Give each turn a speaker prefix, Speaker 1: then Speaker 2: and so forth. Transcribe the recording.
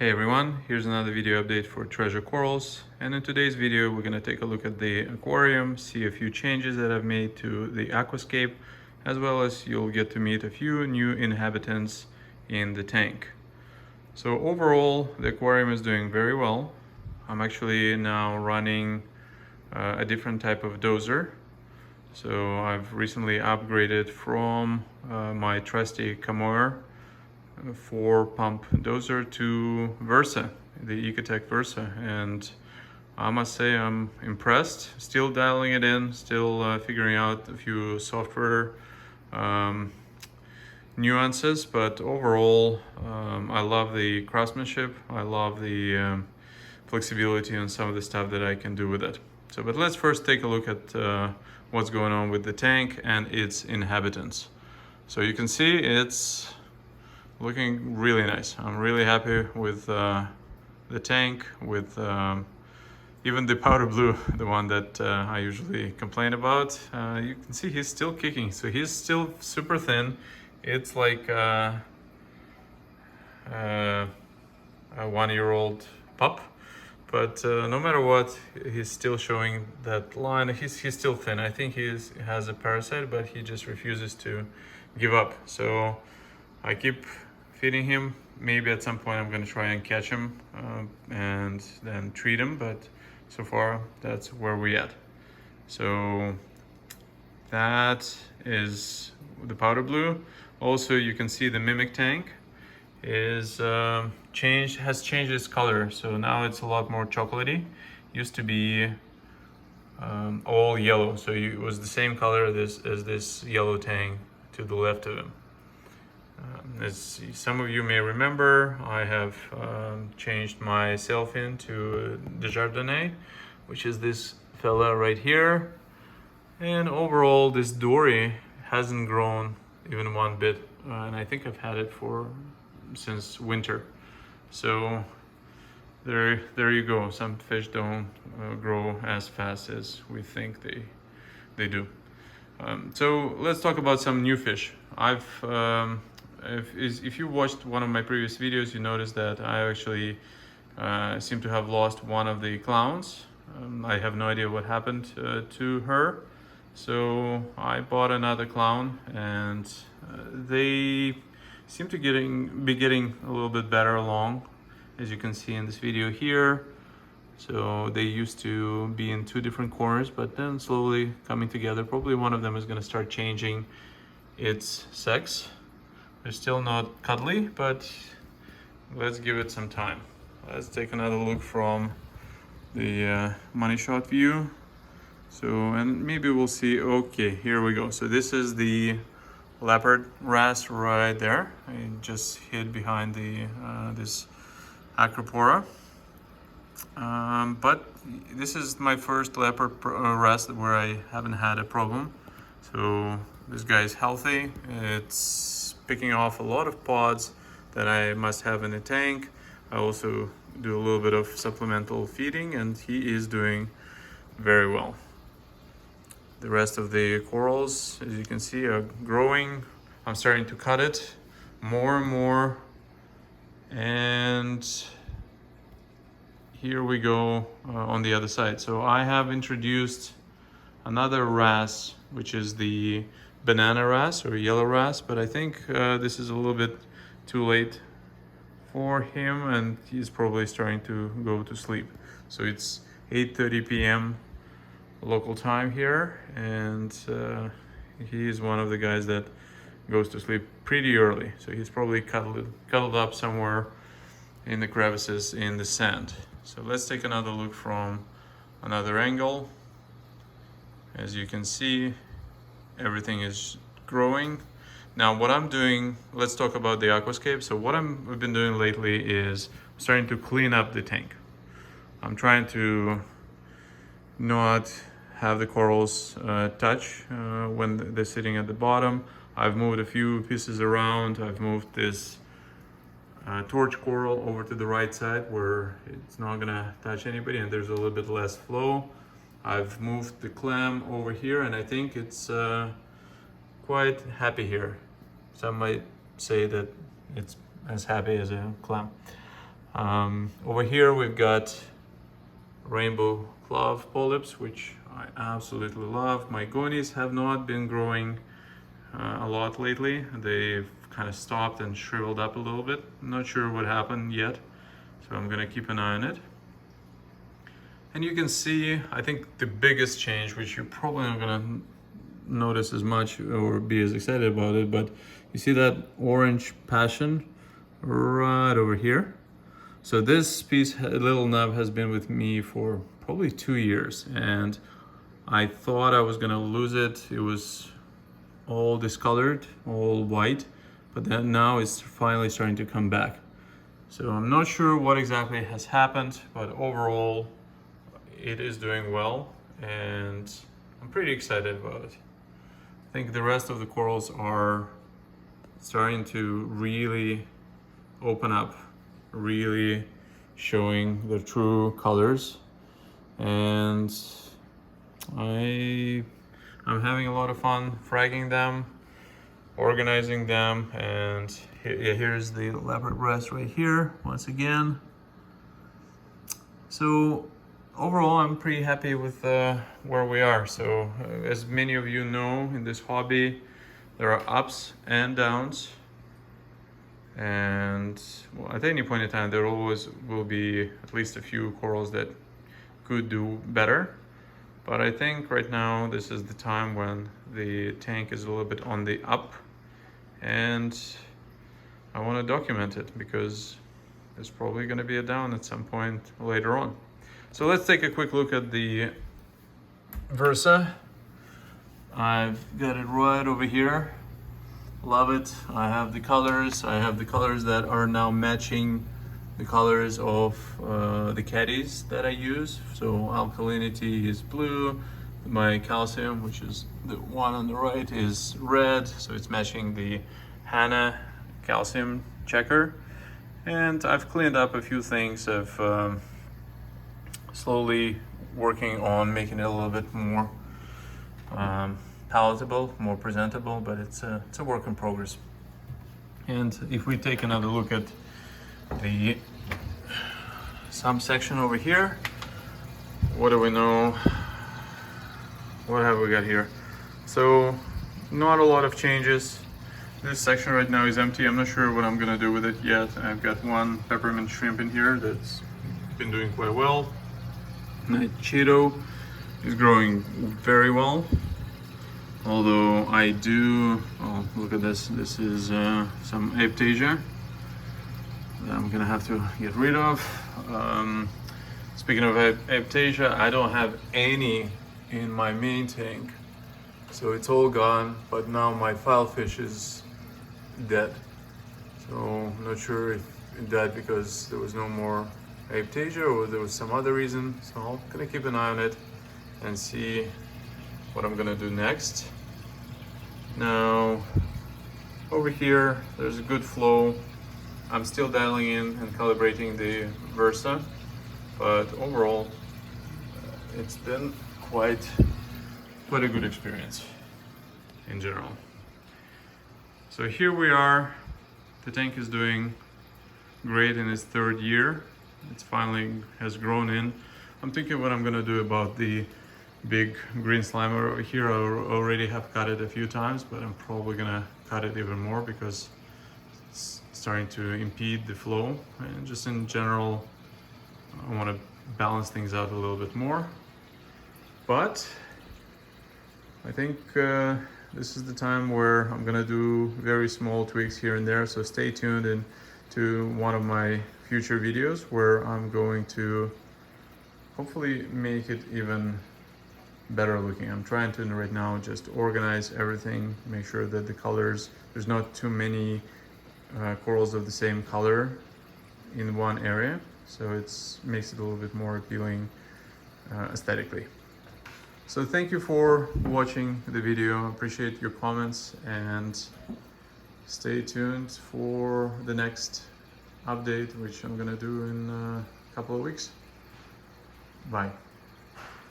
Speaker 1: Hey everyone, here's another video update for Treasure Corals, and in today's video we're going to take a look at the aquarium, see a few changes that I've made to the Aquascape, as well as you'll get to meet a few new inhabitants in the tank. So overall the aquarium is doing very well. I'm actually now running a different type of dozer. So I've recently upgraded from my trusty Camor 4-pump dozer to Versa, the Ecotech Versa, and I must say I'm impressed. Still dialing it in, still figuring out a few software nuances, but overall I love the craftsmanship. I love the flexibility on some of the stuff that I can do with it. So, but let's first take a look at what's going on with the tank and its inhabitants. So you can see it's looking really nice. I'm really happy with the tank, with even the powder blue, the one that I usually complain about. You can see he's still kicking, so he's still super thin. It's like a 1-year-old pup, but no matter what, he's still showing that line. He's still thin. I think he has a parasite, but he just refuses to give up. So I keep feeding him. Maybe at some point I'm going to try and catch him and then treat him, but so far that's where we're at. So that is the powder blue. Also, you can see the mimic tank is has changed its color, so now it's a lot more chocolatey. Used to be all yellow, so it was the same color as this yellow tank to the left of him. As some of you may remember, I have changed my sailfin to Desjardins, which is this fella right here. And overall, this dory hasn't grown even one bit, and I think I've had it since winter. So there you go. Some fish don't grow as fast as we think they do. So let's talk about some new fish. If you watched one of my previous videos, you noticed that I actually seem to have lost one of the clowns. I have no idea what happened to her. So I bought another clown, and they seem to be getting a little bit better along, as you can see in this video here. So they used to be in two different corners, but then slowly coming together. Probably one of them is going to start changing its sex. They're still not cuddly, but let's give it some time. Let's take another look from the money shot view. So, and maybe we'll see. Okay, here we go. So this is the leopard wrasse right there. I just hid behind the this acropora. But this is my first leopard wrasse where I haven't had a problem. So this guy is healthy. It's picking off a lot of pods that I must have in the tank. I also do a little bit of supplemental feeding, and he is doing very well. The rest of the corals, as you can see, are growing. I'm starting to cut it more and more. And here we go on the other side. So I have introduced another wrasse, which is the banana wrasse or yellow wrasse, but I think this is a little bit too late for him, and he's probably starting to go to sleep. So it's 8:30 p.m. local time here, and he is one of the guys that goes to sleep pretty early. So he's probably cuddled up somewhere in the crevices in the sand. So let's take another look from another angle. As you can see, everything is growing. Now what I'm doing, let's talk about the Aquascape. So what I've been doing lately is starting to clean up the tank. I'm trying to not have the corals touch when they're sitting at the bottom. I've moved a few pieces around. I've moved this torch coral over to the right side where it's not gonna touch anybody and there's a little bit less flow. I've moved the clam over here, and I think it's quite happy here. Some might say that it's as happy as a clam. Over here we've got rainbow clove polyps, which I absolutely love. My gonies have not been growing a lot lately. They've kind of stopped and shriveled up a little bit. I'm not sure what happened yet, so I'm gonna keep an eye on it. And you can see, I think the biggest change, which you're probably not gonna notice as much or be as excited about it, but you see that orange passion right over here. So this piece, little nub, has been with me for probably 2 years, and I thought I was gonna lose it. It was all discolored, all white, but then now it's finally starting to come back. So I'm not sure what exactly has happened, but overall it is doing well, and I'm pretty excited about it. I think the rest of the corals are starting to really open up, really showing their true colors, and I'm having a lot of fun fragging them, organizing them, and here's the leopard breast right here once again. So overall, I'm pretty happy with where we are. So as many of you know, in this hobby there are ups and downs, and well, at any point in time there always will be at least a few corals that could do better. But I think right now this is the time when the tank is a little bit on the up, and I want to document it because there's probably going to be a down at some point later on. So let's take a quick look at the Versa. I've got it right over here. Love it. I have the colors. I have the colors that are now matching the colors of the caddies that I use. So alkalinity is blue. My calcium, which is the one on the right, is red. So it's matching the Hana calcium checker. And I've cleaned up a few things. I've slowly working on making it a little bit more palatable, more presentable, but it's a work in progress. And if we take another look at the subsection over here, what do we know? What have we got here? So not a lot of changes. This section right now is empty. I'm not sure what I'm gonna do with it yet. I've got one peppermint shrimp in here that's been doing quite well. My Cheeto is growing very well, although I do, oh, look at this. This is some Aiptasia that I'm gonna have to get rid of. Speaking of Aiptasia, I don't have any in my main tank, so it's all gone, but now my filefish is dead. So I'm not sure if it died because there was no more Aiptasia or there was some other reason. So I'm gonna keep an eye on it and see what I'm gonna do next. Now over here there's a good flow. I'm still dialing in and calibrating the Versa, but overall it's been quite a good experience in general. So here we are. The tank is doing great in its 3rd year. It finally has grown in. I'm thinking what I'm gonna do about the big green slimer over here. I already have cut it a few times, but I'm probably gonna cut it even more because it's starting to impede the flow. And just in general, I want to balance things out a little bit more. But I think this is the time where I'm gonna do very small tweaks here and there. So stay tuned in to one of my future videos where I'm going to hopefully make it even better looking. I'm trying to right now just organize everything, make sure that the colors, there's not too many corals of the same color in one area, so it makes it a little bit more appealing aesthetically. So thank you for watching the video. I appreciate your comments, and stay tuned for the next update, which I'm gonna do in a couple of weeks. Bye.